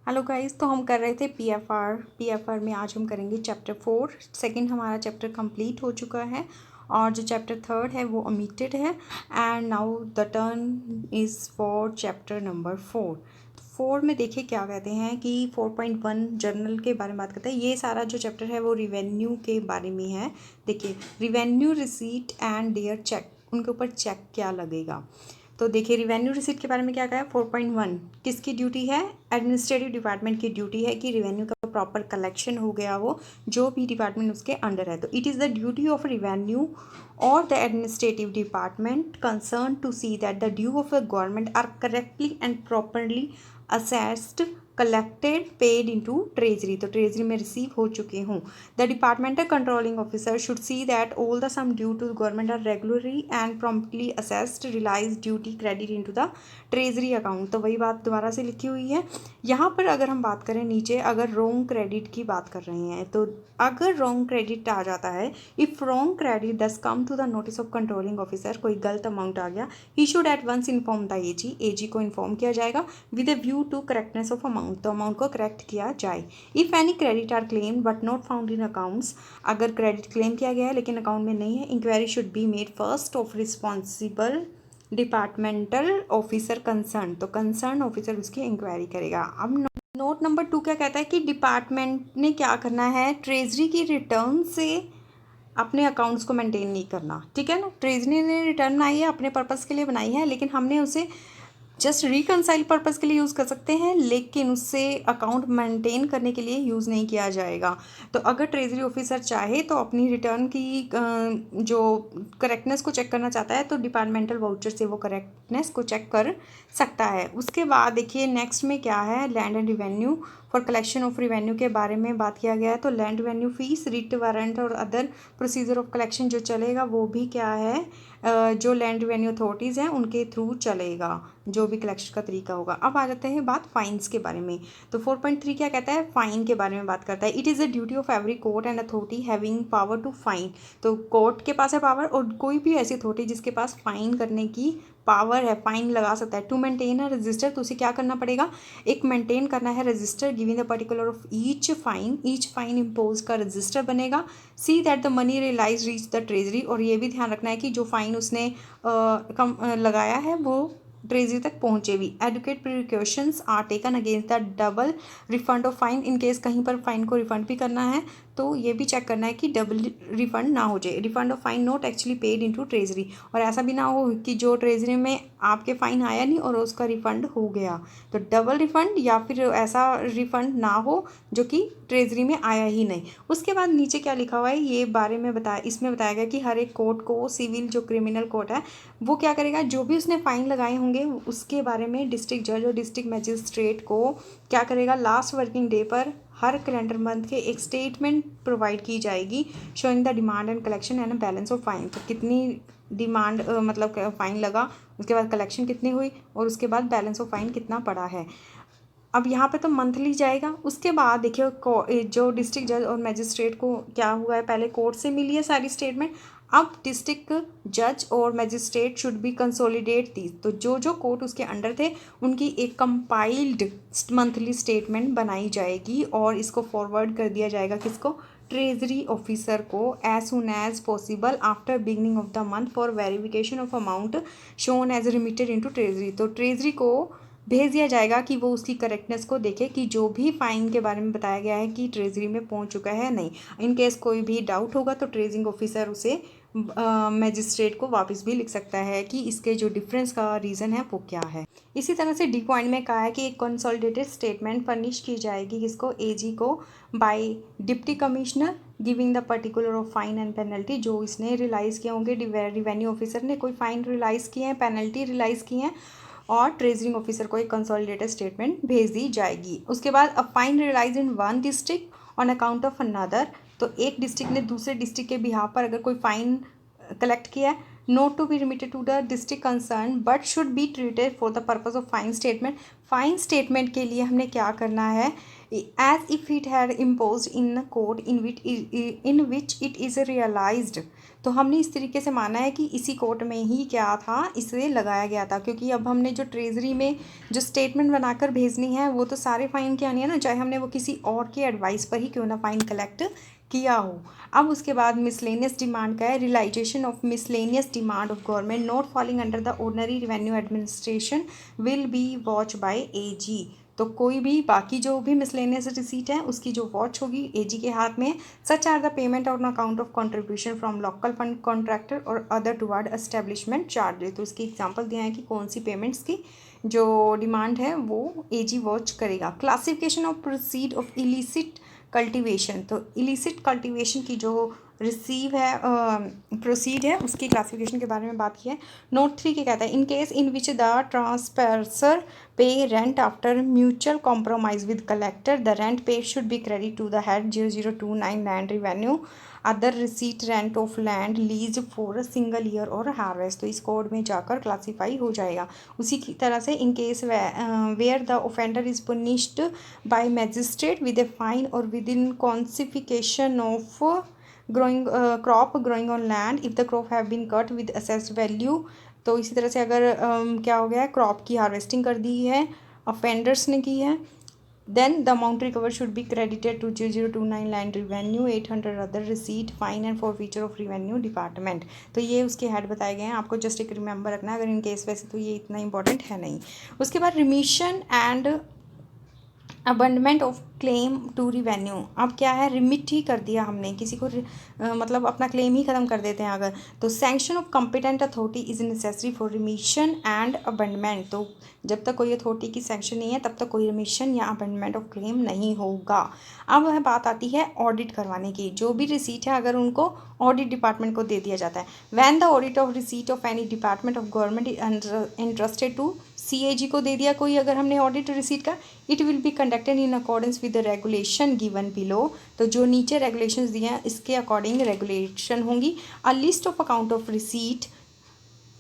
Hello guys, तो हम कर रहे थे पीएफआर में आज हम करेंगे चैप्टर 4। सेकंड हमारा चैप्टर कंप्लीट हो चुका है और जो चैप्टर थर्ड है वो ओमिटेड है। And now the turn is for chapter number 4 में देखिए क्या कहते हैं कि 4.1 जर्नल के बारे में बात करते हैं। ये सारा जो चैप्टर है वो रिवेन्यू के बारे में है। देखिए revenue receipt and their check, उनके ऊपर चेक क्या लगेगा। तो देखिए रिवेन्यू रिसीट के बारे में क्या कहा है। 4.1 किसकी ड्यूटी है? एडमिनिस्ट्रेटिव डिपार्टमेंट की ड्यूटी है कि रिवेन्यू का प्रॉपर कलेक्शन हो गया हो, जो भी डिपार्टमेंट उसके अंडर है। तो it is the duty of revenue और the administrative department concern to see that the due of the government are correctly and properly assessed, collected, paid into treasury. तो ट्रेजरी में रिसीव हो चुके हों। The departmental controlling officer should see that all the sum due to government are regularly and promptly assessed, realise duty credit into the treasury account. तो वही बात दोबारा से लिखी हुई है यहाँ पर। अगर हम बात करें नीचे, अगर रॉन्ग क्रेडिट की बात कर रहे हैं, तो अगर रॉन्ग क्रेडिट आ जाता है, if wrong credit does come to the notice of controlling officer, कोई गलत अमाउंट आ गया, he should at once inform the AG को इन्फॉर्म किया जाएगा with a view to correctness of amount. तो अमाउंट को करेक्ट किया जाए। If any credit are claim but not found in accounts, अगर क्रेडिट क्लेम किया गया है लेकिन अकाउंट में नहीं है, inquiry should be made first of responsible departmental officer concern. तो कंसर्न ऑफिसर उसकी इंक्वायरी करेगा। अब नोट नंबर 2 क्या कहता है कि डिपार्टमेंट ने क्या करना है, ट्रेजरी की रिटर्न से अपने अकाउंट्स को मेंटेन नहीं करना। ठीक है ना, ट्रेजरी ने रिटर्न बनाई है, अपने पर्पस के लिए बनाई है, लेकिन हमने उसे जस्ट रिकनसाइल पर्पज़ के लिए यूज़ कर सकते हैं, लेकिन उससे अकाउंट मेंटेन करने के लिए यूज़ नहीं किया जाएगा। तो अगर ट्रेजरी ऑफिसर चाहे तो अपनी रिटर्न की जो करेक्टनेस को चेक करना चाहता है, तो डिपार्टमेंटल वाउचर से वो करेक्टनेस को चेक कर सकता है। उसके बाद देखिए नेक्स्ट में क्या है, land and revenue for collection of revenue के बारे में बात किया गया है। तो land revenue fees, writ, warrant और अदर प्रोसीजर ऑफ कलेक्शन जो चलेगा वो भी क्या है, जो लैंड रिवेन्यू अथॉरिटीज़ हैं उनके थ्रू चलेगा, जो भी कलेक्शन का तरीका होगा। अब आ जाते हैं बात फाइन्स के बारे में। तो 4.3 क्या कहता है, फाइन के बारे में बात करता है। It is the duty of every court and authority having power to fine. तो कोर्ट के पास है पावर, और कोई भी ऐसी अथॉरिटी जिसके पास फाइन करने की पावर है, फाइन लगा सकता है। टू मेंटेन अ रजिस्टर, तो उसे क्या करना पड़ेगा, एक मेंटेन करना है register, giving the particular of each fine impose का रजिस्टर बनेगा। See that the money realise reach the treasury, और ये भी ध्यान रखना है कि जो फाइन उसने लगाया है वो ट्रेजरी तक पहुँचे भी। Adequate precautions are taken against the double refund of fine, in case कहीं पर फाइन को रिफंड भी करना है तो ये भी चेक करना है कि डबल रिफंड ना हो जाए। Refund of fine not actually paid into treasury, और ऐसा भी ना हो कि जो ट्रेजरी में आपके फाइन आया नहीं और उसका रिफंड हो गया। तो डबल रिफंड या फिर ऐसा रिफंड ना हो जो कि ट्रेजरी में आया ही नहीं। उसके बाद नीचे क्या लिखा हुआ है ये बारे में इसमें बताया गया कि हर एक कोर्ट को, सिविल जो क्रिमिनल कोर्ट है वो क्या करेगा, जो भी उसने फाइन लगाए होंगे उसके बारे में डिस्ट्रिक्ट जज और डिस्ट्रिक्ट मजिस्ट्रेट को क्या करेगा, लास्ट वर्किंग डे पर हर कैलेंडर मंथ के एक स्टेटमेंट प्रोवाइड की जाएगी showing the demand and collection and balance of fine. तो कितनी डिमांड मतलब फ़ाइन लगा, उसके बाद कलेक्शन कितनी हुई और उसके बाद बैलेंस ऑफ फाइन कितना पड़ा है। अब यहाँ पे तो मंथली जाएगा। उसके बाद देखिए जो डिस्ट्रिक्ट जज और मजिस्ट्रेट को क्या हुआ है, पहले कोर्ट से मिली है सारी स्टेटमेंट, अब डिस्ट्रिक्ट जज और मजिस्ट्रेट शुड बी कंसोलिडेट दी। तो जो जो कोर्ट उसके अंडर थे उनकी एक कंपाइल्ड मंथली स्टेटमेंट बनाई जाएगी और इसको फॉरवर्ड कर दिया जाएगा किसको, ट्रेजरी ऑफिसर को, as soon as possible after beginning of the month for verification of amount shown as remitted into treasury. तो ट्रेजरी को भेज दिया जाएगा कि वो उसकी करेक्टनेस को देखे कि जो भी फाइन के बारे में बताया गया है कि ट्रेजरी में पहुंच चुका है नहीं। इन केस कोई भी डाउट होगा तो ट्रेजिंग ऑफिसर उसे मजिस्ट्रेट को वापस भी लिख सकता है कि इसके जो डिफरेंस का रीज़न है वो क्या है। इसी तरह से डी पॉइंट में कहा है कि एक कंसोलिडेटेड स्टेटमेंट फर्निश की जाएगी किसको, एजी को, by deputy commissioner giving the particular of fine and penalty. जो इसने रियलाइज़ किए होंगे, रिवेन्यू ऑफिसर ने कोई फाइन रियलाइज़ किए हैं, पेनल्टी रियलाइज़ की हैं, और ट्रेजरिंग ऑफिसर को एक कंसोलिडेटेड स्टेटमेंट भेज दी जाएगी। उसके बाद a fine realise in one district on account of another. तो एक डिस्ट्रिक्ट ने दूसरे डिस्ट्रिक्ट के बिहाफ पर अगर कोई फ़ाइन कलेक्ट किया है not to be remitted to the district concerned but should be treated for the purpose of fine statement. Fine statement के लिए हमने क्या करना है, as if it had imposed in a court in which it is realized. तो हमने इस तरीके से माना है कि इसी कोर्ट में ही क्या था, इसे लगाया गया था, क्योंकि अब हमने जो ट्रेजरी में जो स्टेटमेंट बनाकर भेजनी है वो तो सारे फाइन की आनी है ना, चाहे हमने वो किसी और के एडवाइस पर ही क्यों ना फाइन कलेक्ट किया हो। अब उसके बाद मिसलेनियस डिमांड का है, realisation of miscellaneous demand of government not falling under the ordinary revenue administration will be watch by AG. तो कोई भी बाकी जो भी मिसलेनियस रिसीट है उसकी जो वॉच होगी एजी के हाथ में। Such are the payment on account of contribution from local fund contractor और अदर टुवर्ड एस्टेब्लिशमेंट चार्जेस। तो इसकी एग्जांपल दिया है कि कौन सी पेमेंट्स की जो डिमांड है वो एजी वॉच करेगा। Classification of proceed of illicit cultivation, तो इलिसिट कल्टीवेशन की जो रिसीव है प्रोसीड है उसकी क्लासिफिकेशन के बारे में बात की है। नोट 3 के कहता है, in case in which the trespasser pay rent after mutual compromise with collector the rent paid should be credit to the head 0029 land revenue other receipt rent of land lease for a single year और harvest. तो इस code में जाकर classify हो जाएगा। उसी की तरह से in case where the offender is punished by magistrate with a fine और with in confiscation of growing crop growing on land if the crop have been cut with assessed value. तो इसी तरह से अगर क्या हो गया है, क्रॉप की हार्वेस्टिंग कर दी है, ऑफेंडर्स ने की है, then the amount recover should be credited to 0029 land revenue 800 other receipt fine and forfeiture of revenue department. तो ये उसके हेड बताए गए हैं, आपको जस्ट एक रिमेंबर रखना है। अगर इन केस वैसे तो ये इतना इंपॉर्टेंट है नहीं। उसके बाद remission and abandonment of claim to revenue. अब क्या है, रिमिट ही कर दिया हमने किसी को, मतलब अपना क्लेम ही ख़त्म कर देते हैं अगर, तो sanction of competent authority is necessary for remission and abandonment. तो जब तक कोई अथॉरिटी की सैंक्शन नहीं है तब तक कोई रिमिशन या अबंडमेंट ऑफ क्लेम नहीं होगा। अब वह बात आती है ऑडिट करवाने की। जो भी रिसीट है अगर उनको ऑडिट डिपार्टमेंट को दे दिया जाता है, when the audit of receipt of any department of government interested to CAG को दे दिया कोई, अगर हमने ऑडिट रिसीट का, it will be conducted in accordance with the regulation given below. तो जो नीचे रेगुलेशंस दिए हैं इसके अकॉर्डिंग रेगुलेशन होंगी। A list of account of receipt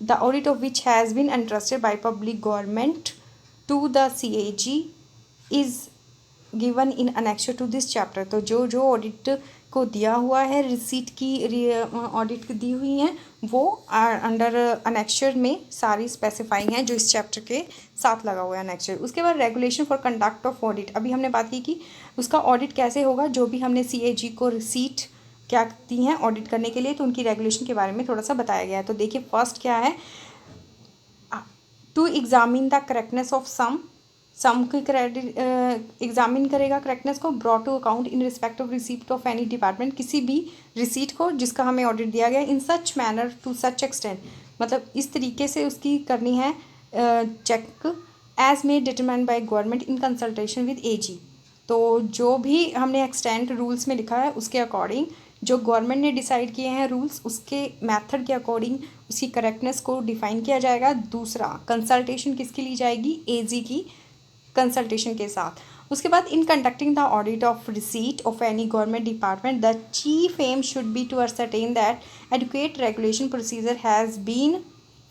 the audit of which has been entrusted by public government to the CAG is given in annexure to this chapter. तो जो जो ऑडिट को दिया हुआ है, रिसीट की ऑडिट दी हुई हैं, वो अंडर अनेक्चर में सारी स्पेसिफाई हैं जो इस चैप्टर के साथ लगा हुआ है अनेक्चर। उसके बाद regulation for conduct of audit, अभी हमने बात की कि उसका ऑडिट कैसे होगा। जो भी हमने सीएजी को रिसीट क्या दी हैं ऑडिट करने के लिए, तो उनकी रेगुलेशन के बारे में थोड़ा सा बताया गया है। तो देखिए फर्स्ट क्या है, to examine the correctness of sum की क्रेडिट एग्जामिन करेगा करेक्टनेस को, brought to account in respect of receipt of any department, किसी भी रिसीट को जिसका हमें ऑडिट दिया गया, in such manner to such extent, मतलब इस तरीके से उसकी करनी है check, as may determined by government in consultation with AG. तो जो भी हमने एक्सटेंट रूल्स में लिखा है उसके अकॉर्डिंग, जो गवर्नमेंट ने डिसाइड किए हैं रूल्स, उसके मेथड के अकॉर्डिंग उसकी करेक्टनेस को डिफाइन किया जाएगा। दूसरा, कंसल्टेशन किसकी ली जाएगी, एजी की कंसल्टेशन के साथ। उसके बाद in conducting the audit of receipt of any government department the chief aim should be to ascertain that adequate regulation procedure has been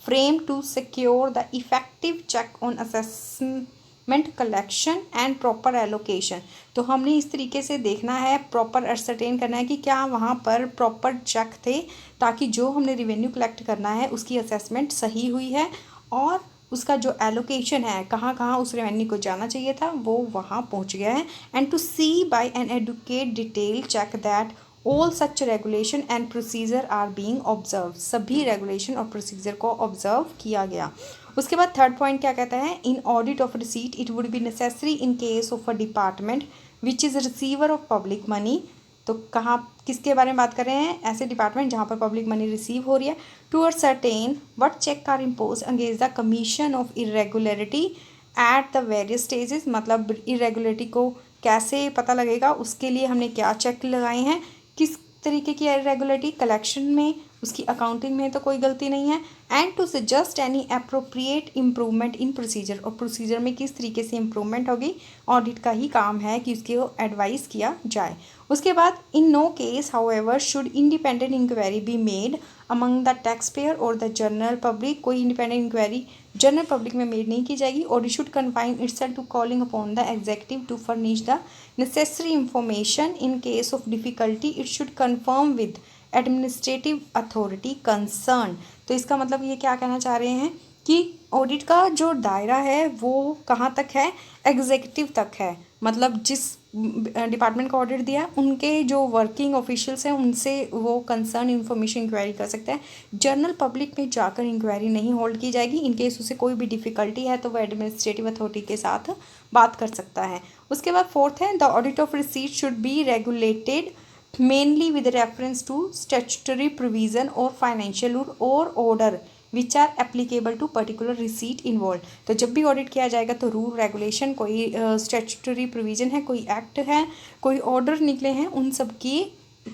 frame to secure the effective check on assessment collection and proper allocation. तो हमने इस तरीके से देखना है, proper ascertain करना है कि क्या वहाँ पर प्रॉपर चेक थे, ताकि जो हमने रिवेन्यू कलेक्ट करना है उसकी असेसमेंट सही हुई है और उसका जो एलोकेशन है, कहाँ कहाँ उस रेवेन्यू को जाना चाहिए था, वो वहाँ पहुँच गया है। And to see by an adequate detail check that all such regulation and procedure are being observe, सभी रेगुलेशन और प्रोसीजर को ऑब्जर्व किया गया। उसके बाद थर्ड पॉइंट क्या कहता है, in audit of receipt it would be necessary in case of a department which is receiver of public money. तो कहाँ किसके बारे में बात कर रहे हैं, ऐसे डिपार्टमेंट जहाँ पर पब्लिक मनी रिसीव हो रही है, to ascertain what check are imposed against the commission of irregularity at the various stages। मतलब इरेगुलरिटी को कैसे पता लगेगा, उसके लिए हमने क्या चेक लगाए हैं, किस तरीके की इरेगुलरिटी, कलेक्शन में, उसकी अकाउंटिंग में तो कोई गलती नहीं है, and to suggest any appropriate improvement in procedure, और प्रोसीजर में किस तरीके से इम्प्रूवमेंट होगी ऑडिट का ही काम है कि उसकी एडवाइस किया जाए। उसके बाद in no case however should independent inquiry be made among the tax payer और द जनरल पब्लिक, कोई इंडिपेंडेंट इंक्वायरी जनरल पब्लिक में मेड नहीं की जाएगी। और it should confine itself to calling upon the executive to furnish the necessary information in case of difficulty, it should confirm with administrative authority concern. तो इसका मतलब ये क्या कहना चाह रहे हैं कि ऑडिट का जो दायरा है वो कहाँ तक है, एग्जीक्यूटिव तक है, मतलब जिस डिपार्टमेंट का ऑडिट दिया है उनके जो वर्किंग ऑफिशियल्स हैं उनसे वो कंसर्न इन्फॉर्मेशन इंक्वायरी कर सकते हैं। जनरल पब्लिक में जाकर इंक्वायरी नहीं होल्ड की जाएगी। इनकेस उसे कोई भी डिफ़िकल्टी है तो वो एडमिनिस्ट्रेटिव अथॉरिटी के साथ बात कर सकता है। उसके बाद फोर्थ है the audit of receipt should be regulated mainly with reference to statutory provision or financial rule or order which are applicable to particular receipt involved। तो जब भी ऑडिट किया जाएगा तो रूल रेगुलेशन, कोई स्टैट्यूटरी प्रोविज़न है, कोई एक्ट है, कोई ऑर्डर निकले हैं, उन सब की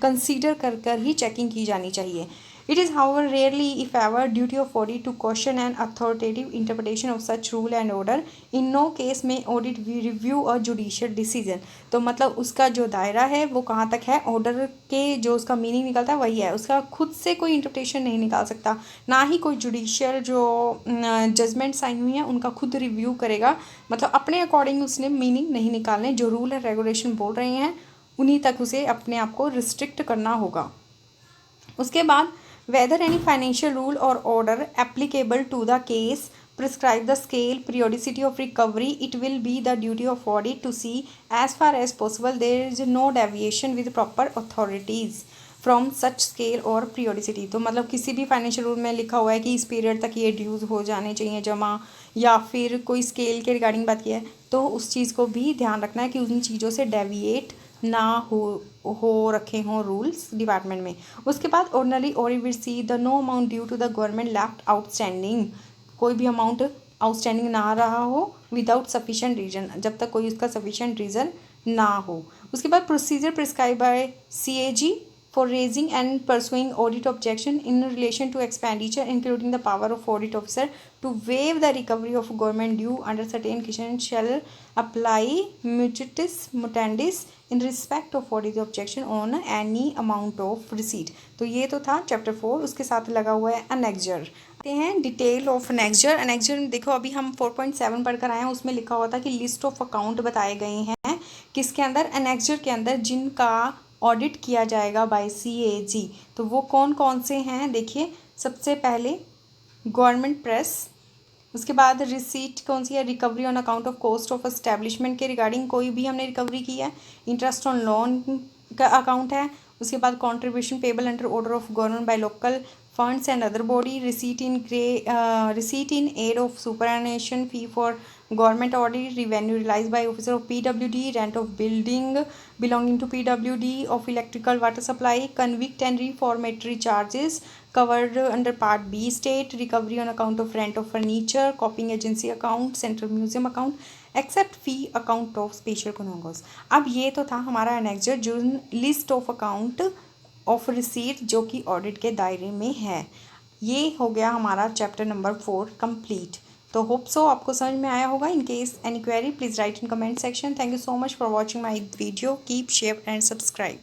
कंसीडर कर कर ही चेकिंग की जानी चाहिए। It is however rarely if ever duty of audit to caution an authoritative interpretation of such rule and order. In no case may audit review a judicial decision। तो मतलब उसका जो दायरा है वो कहाँ तक है, ऑर्डर के जो उसका मीनिंग निकलता है वही है, उसका खुद से कोई इंटरप्रिटेशन नहीं निकाल सकता, ना ही कोई जुडिशियल जो जजमेंट्स आई हुई हैं उनका खुद रिव्यू करेगा, मतलब अपने अकॉर्डिंग उसने मीनिंग नहीं निकालने, जो रूल एंड रेगुलेशन बोल रहे हैं उन्हीं तक उसे अपने आप को रिस्ट्रिक्ट करना होगा। उसके बाद whether any financial rule or order applicable to the case prescribe the scale periodicity of recovery, it will be the duty of audit to see as far as possible there is no deviation with proper authorities from such scale or periodicity। तो मतलब किसी भी financial rule में लिखा हुआ है कि इस पीरियड तक ये ड्यूज हो जाने चाहिए जमा, या फिर कोई स्केल के रिगार्डिंग बात की है तो उस चीज़ को भी ध्यान रखना है कि उन चीज़ों से डेविएट ना हो रखे हों रूल्स डिपार्टमेंट में। उसके बाद ऑर्डिनरी और will see the no amount due to the government left outstanding, कोई भी अमाउंट आउटस्टैंडिंग ना रहा हो विदाउट सफिशिएंट रीजन, जब तक कोई उसका सफिशिएंट रीज़न ना हो। उसके बाद procedure prescribe by CAG for raising and pursuing audit objection in relation to expenditure including the power of audit officer to waive the recovery of government due under certain conditions shall apply mutatis mutandis in respect of audit objection on any amount of receipt। तो ये तो था chapter 4। उसके साथ लगा हुआ है annexure. आते हैं डिटेल ऑफ अनेक्जर। अनेक्जर देखो अभी हम 4.7 पढ़कर आए हैं, उसमें लिखा हुआ था कि लिस्ट ऑफ अकाउंट बताए गए हैं किसके अंदर, अनेक्जर के अंदर, जिनका ऑडिट किया जाएगा बाय CAG। तो वो कौन कौन से हैं देखिए, सबसे पहले गवर्नमेंट प्रेस, उसके बाद रिसीट कौन सी है, recovery on account of cost of establishment के रिगार्डिंग कोई भी हमने रिकवरी की है, इंटरेस्ट ऑन लोन का अकाउंट है। उसके बाद contribution payable under order of government by local funds and other body, receipt in aid of superannuation fee for government audit, revenue realized by officer of PWD, rent of building belonging to PWD, of electrical water supply, convict and reformatory charges covered under part B state, recovery on account of rent of furniture, copying agency account, central museum account, except fee account of special conongos। अब ये तो था हमारा annexure जो list of account of receipt जो कि audit के दायरे में है। ये हो गया हमारा चैप्टर नंबर 4 कंप्लीट। तो होप सो आपको समझ में आया होगा। In case any query please write in comment section. Thank you so much for watching my video. Keep share and subscribe.